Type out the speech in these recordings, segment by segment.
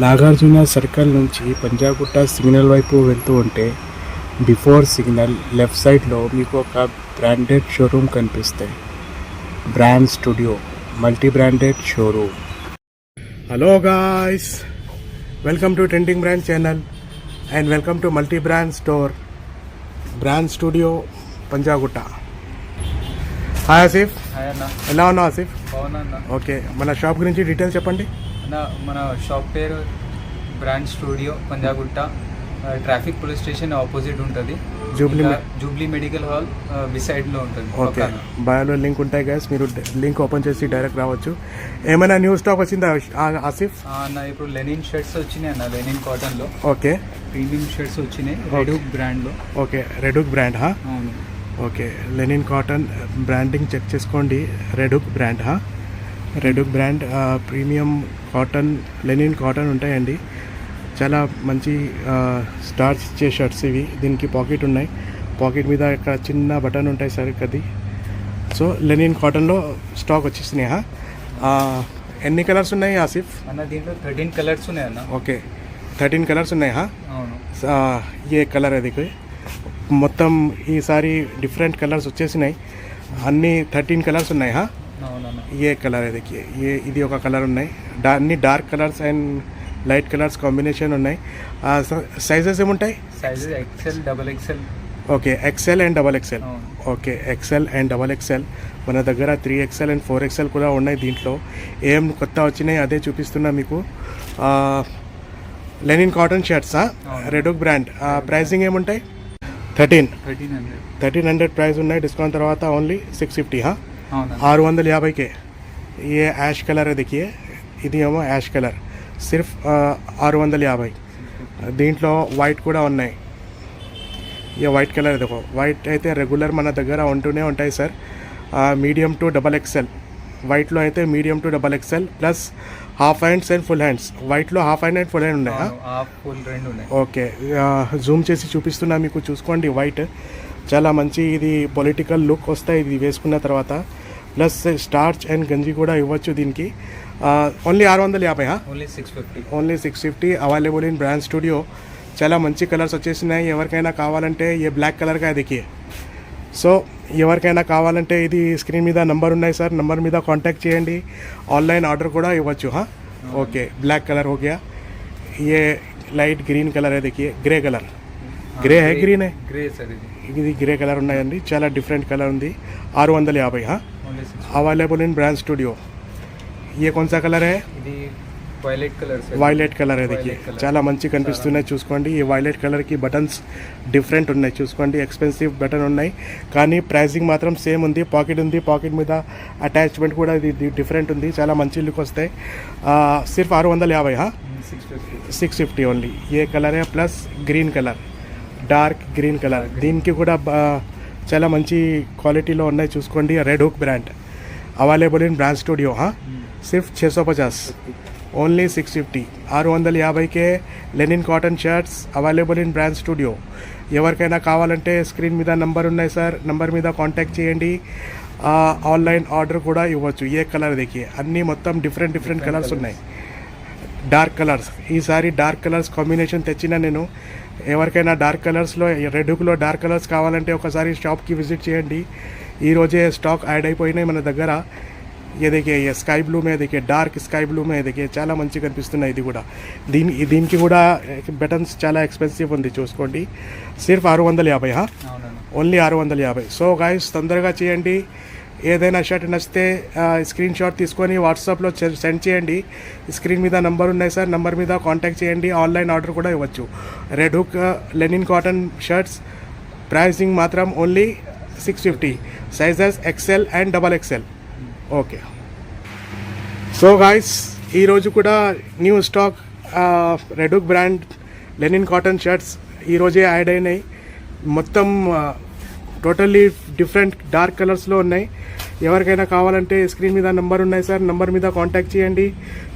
Nagarjuna circle నుంచి Panjagutta signal వైపు వెళ్తూ ఉంటే బిఫోర్ సిగ్నల్ లెఫ్ట్ సైడ్లో మీకు ఒక బ్రాండెడ్ షోరూమ్ కనిపిస్తాయి. Brand studio multi branded showroom. Hello guys, welcome to trending brand channel and welcome to multi brand store brand studio Panjagutta. Hi Asif, ఎలా ఉన్నావు ఆసిఫ్? ఓకే, మన షాప్ గురించి డీటెయిల్స్ చెప్పండి. మన షాప్ పేరు brand studio Panjagutta, traffic police station opposite ఉంటుంది. Jubilee medical hall బిసైడ్లో ఉంటుంది. Okay, బయోలో link ఉంటాయి గైస్, మీరు లింక్ ఓపెన్ చేసి డైరెక్ట్ రావచ్చు. ఏమైనా న్యూ స్టాక్ వచ్చిందా ఆసిఫ్? అన్న ఇప్పుడు లెనిన్ షర్ట్స్ వచ్చినాయి అన్న, లెనిన్ కాటన్లో. ఓకే, ప్రీమియం షర్ట్స్ వచ్చినాయి రెడూక్ బ్రాండ్లో. ఓకే, రెడూక్ బ్రాండ్. అవును. Okay, linen cotton branding check చేసుకోండి. రెడూక్ బ్రాండ్ రెడూక్ brand premium cotton, linen cotton ఉంటాయండి. చాలా మంచి స్టార్చ్ ఇచ్చే షర్ట్స్ ఇవి. దీనికి పాకెట్ ఉన్నాయి, పాకెట్ మీద ఇక్కడ చిన్న బటన్ ఉంటాయి సార్ అది. సో లెనిన్ కాటన్లో స్టాక్ వచ్చేసినాయి. ఎన్ని కలర్స్ ఉన్నాయి ఆసిఫ్? అన్న దీంట్లో 13 కలర్స్ ఉన్నాయి అన్న. ఓకే, 13 కలర్స్ ఉన్నాయి. అవును. ఏ కలర్ అది? మొత్తం ఈసారి డిఫరెంట్ కలర్స్ వచ్చేసినాయి. అన్నీ 13 కలర్స్ ఉన్నాయి. ఏ కలర్ అది? ఇది ఒక కలర్ ఉన్నాయి. అన్ని dark colours and light colours combination ఉన్నాయి. సైజెస్ ఏముంటాయి? Sizes XL, XXL. Okay, XL and XXL. Okay, XL and XXL. మన దగ్గర 3XL అండ్ 4XL కూడా ఉన్నాయి. దీంట్లో ఏం కొత్త వచ్చినాయి అదే చూపిస్తున్నా మీకు. లెనిన్ కాటన్ షర్ట్స్, రెడూక్ బ్రాండ్. ప్రైసింగ్ ఏముంటాయి? 1300 ప్రైస్ ఉన్నాయి. డిస్కౌంట్ తర్వాత ఓన్లీ 650. 650 ये ऐश कलर है. देखिए ఇది ఏమో యాష్ కలర్, సిర్ఫ్ 650. దీంట్లో వైట్ కూడా ఉన్నాయి. ये వైట్ కలర్ देखो, వైట్ అయితే రెగ్యులర్ మన దగ్గర ఉంటూనే ఉంటాయి సార్. Medium to XXL. వైట్లో అయితే medium to XXL plus half hands and full hands. వైట్లో half hand and full hand ఉన్నాయా? ఓకే, జూమ్ చేసి చూపిస్తున్నా మీకు, చూసుకోండి. వైట్ చాలా మంచి, ఇది పొలిటికల్ లుక్ వస్తాయి ఇది వేసుకున్న తర్వాత. ప్లస్ స్టార్చ్ అండ్ గంజి కూడా ఇవ్వచ్చు దీనికి. Only 650. Only 650 available in brand studio. చాలా మంచి కలర్స్ వచ్చేసినాయి. ఎవరికైనా కావాలంటే ఏ బ్లాక్ కలర్ కా దిఖియే. సో ఎవరికైనా కావాలంటే ఇది స్క్రీన్ మీద నంబర్ ఉన్నాయి సార్, నంబర్ మీద కాంటాక్ట్ చేయండి. ఆన్లైన్ ఆర్డర్ కూడా ఇవ్వచ్చు. ఓకే, బ్లాక్ కలర్ हो गया. ये लाइट ग्रीन कलर है, देखिए ग्रे कलर. ग्रे है, ग्रीन है, గ్రే సార్. ఇది గ్రే కలర్ ఉన్నాయండి. చాలా డిఫరెంట్ కలర్ ఉంది. 650. Available in brand studio. ये कौन सा कलर है? ఇది violet colour sir. Violet colour है, देखिए చాలా మంచి కనిపిస్తున్నాయి. చూసుకోండి, ఈ వైలెట్ కలర్కి బటన్స్ డిఫరెంట్ ఉన్నాయి. చూసుకోండి, ఎక్స్పెన్సివ్ బటన్ ఉన్నాయి కానీ ప్రైసింగ్ మాత్రం సేమ్ ఉంది. పాకెట్ ఉంది, పాకెట్ మీద అటాచ్మెంట్ కూడా ఇది డిఫరెంట్ ఉంది. చాలా మంచి లుక్ వస్తాయి. సిర్ఫ్ 650. 650 ఓన్లీ. ఏ కలర్ है plus green colour, dark green colour. దీనికి కూడా చాలా మంచి క్వాలిటీలో ఉన్నాయి. చూసుకోండి, రెడూక్ brand available in brand studio. సిర్ఫ్ 650. ఓన్లీ 650. 650కే linen cotton shirts available in brand studio. ఎవరికైనా కావాలంటే స్క్రీన్ మీద నంబర్ ఉన్నాయి సార్, నంబర్ మీద కాంటాక్ట్ చేయండి. ఆన్లైన్ ఆర్డర్ కూడా ఇవ్వచ్చు. ఏ కలర్ देखिए, అన్నీ మొత్తం డిఫరెంట్ కలర్స్ ఉన్నాయి. డార్క్ కలర్స్, ఈసారి డార్క్ కలర్స్ కాంబినేషన్ తెచ్చిన నేను. ఎవరికైనా డార్క్ కలర్స్లో, రెడూక్లో డార్క్ కలర్స్ కావాలంటే ఒకసారి షాప్కి విజిట్ చేయండి. ఈరోజే స్టాక్ యాడ్ అయిపోయినాయి మన దగ్గర. ये देखिए, ये స్కై బ్లూ में देखिए, డార్క్ స్కై బ్లూ में देखिए చాలా మంచిగా కనిపిస్తున్నాయి. ఇది కూడా దీనికి కూడా బటన్స్ చాలా ఎక్స్పెన్సివ్ ఉంది. చూసుకోండి, సిర్ఫ్ 650. ఓన్లీ 650. సో గాయస్, తొందరగా చేయండి. ఏదైనా షర్ట్ నచ్చితే స్క్రీన్ షాట్ తీసుకొని వాట్సాప్లో సెండ్ చేయండి. స్క్రీన్ మీద నంబర్ ఉన్నాయి సార్, నంబర్ మీద కాంటాక్ట్ చేయండి. ఆన్లైన్ ఆర్డర్ కూడా ఇవ్వచ్చు. రెడూక్ లెనిన్ కాటన్ షర్ట్స్ ప్రైసింగ్ మాత్రం only 650. Sizes XL and XXL. Okay, so guys, ఈరోజు కూడా న్యూ స్టాక్ రెడూక్ బ్రాండ్ లెనిన్ కాటన్ షర్ట్స్ ఈరోజే యాడ్ అయినాయి. మొత్తం టోటల్లీ డిఫరెంట్ డార్క్ కలర్స్లో ఉన్నాయి. ఎవరికైనా కావాలంటే స్క్రీన్ మీద నంబర్ ఉన్నాయి సార్, నంబర్ మీద కాంటాక్ట్ చేయండి.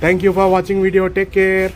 Thank you for watching video. Take care.